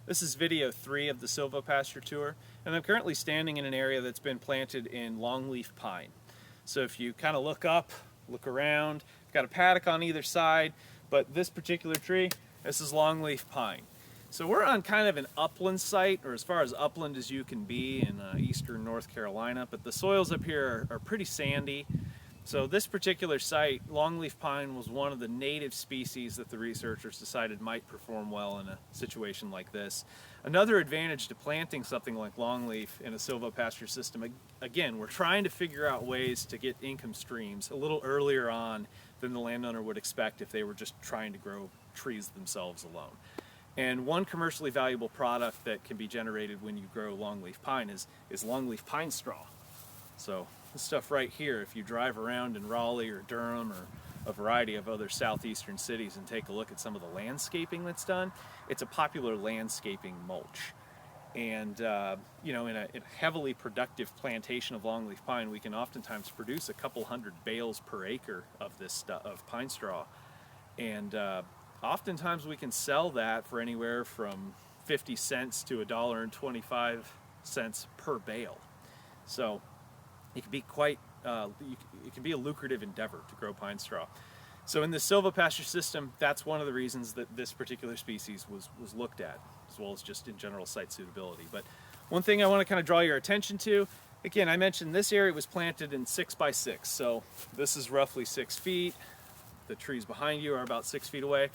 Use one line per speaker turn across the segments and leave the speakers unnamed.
This is video 3 of the Silvopasture tour, and I'm currently standing in an area that's been planted in Longleaf Pine. So if you kind of look up, look around, got a paddock on either side, but this particular tree, this is Longleaf Pine. So we're on kind of an upland site, or as far as upland as you can be in eastern North Carolina, but the soils up here are pretty sandy. So this particular site, Longleaf Pine, was one of the native species that the researchers decided might perform well in a situation like this. Another advantage to planting something like longleaf in a silvopasture system, again, we're trying to figure out ways to get income streams a little earlier on than the landowner would expect if they were just trying to grow trees themselves alone. And one commercially valuable product that can be generated when you grow longleaf pine is longleaf pine straw. So this stuff right here, if you drive around in Raleigh or Durham or a variety of other southeastern cities and take a look at some of the landscaping that's done, it's a popular landscaping mulch. And you know, in a heavily productive plantation of longleaf pine, we can oftentimes produce a couple hundred bales per acre of this stuff, of pine straw. And oftentimes we can sell that for anywhere from 50 cents to $1.25 per bale. So it can be quite, it can be a lucrative endeavor to grow pine straw. So in the silvopasture system, that's one of the reasons that this particular species was looked at, as well as just in general site suitability. But one thing I want to kind of draw your attention to, again, I mentioned this area was planted in 6 by 6, so this is roughly 6 feet. The trees behind you are about 6 feet away.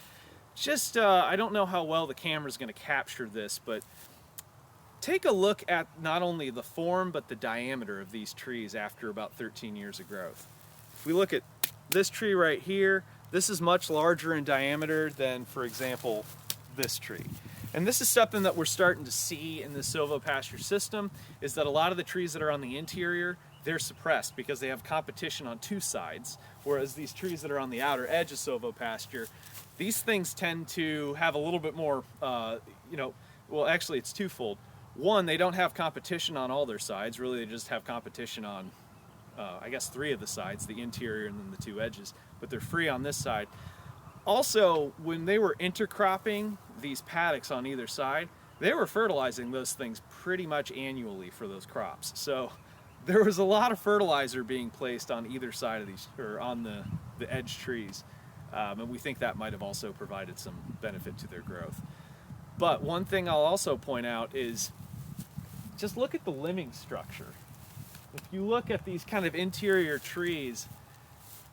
Just, I don't know how well the camera is going to capture this, but take a look at not only the form but the diameter of these trees after about 13 years of growth. If we look at this tree right here, this is much larger in diameter than, for example, this tree. And this is something that we're starting to see in the silvopasture system, is that a lot of the trees that are on the interior, they're suppressed because they have competition on two sides, whereas these trees that are on the outer edge of silvopasture, these things tend to have a little bit more, you know, well, actually it's twofold. One, they don't have competition on all their sides. Really, they just have competition on, I guess, 3 of the sides, the interior and then the 2 edges, but they're free on this side. Also, when they were intercropping these paddocks on either side, they were fertilizing those things pretty much annually for those crops. So there was a lot of fertilizer being placed on either side of these, or on the edge trees. And we think that might have also provided some benefit to their growth. But one thing I'll also point out is just look at the limbing structure. If you look at these kind of interior trees,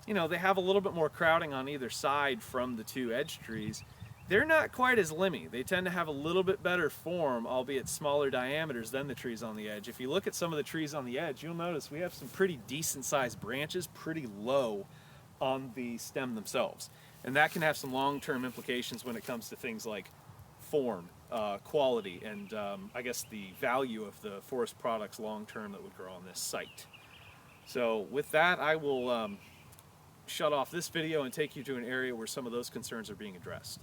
you know, they have a little bit more crowding on either side from the 2 edge trees. They're not quite as limby. They tend to have a little bit better form, albeit smaller diameters than the trees on the edge. If you look at some of the trees on the edge, you'll notice we have some pretty decent sized branches, pretty low on the stem themselves. And that can have some long-term implications when it comes to things like form, quality, and I guess the value of the forest products long-term that would grow on this site. So with that, I will shut off this video and take you to an area where some of those concerns are being addressed.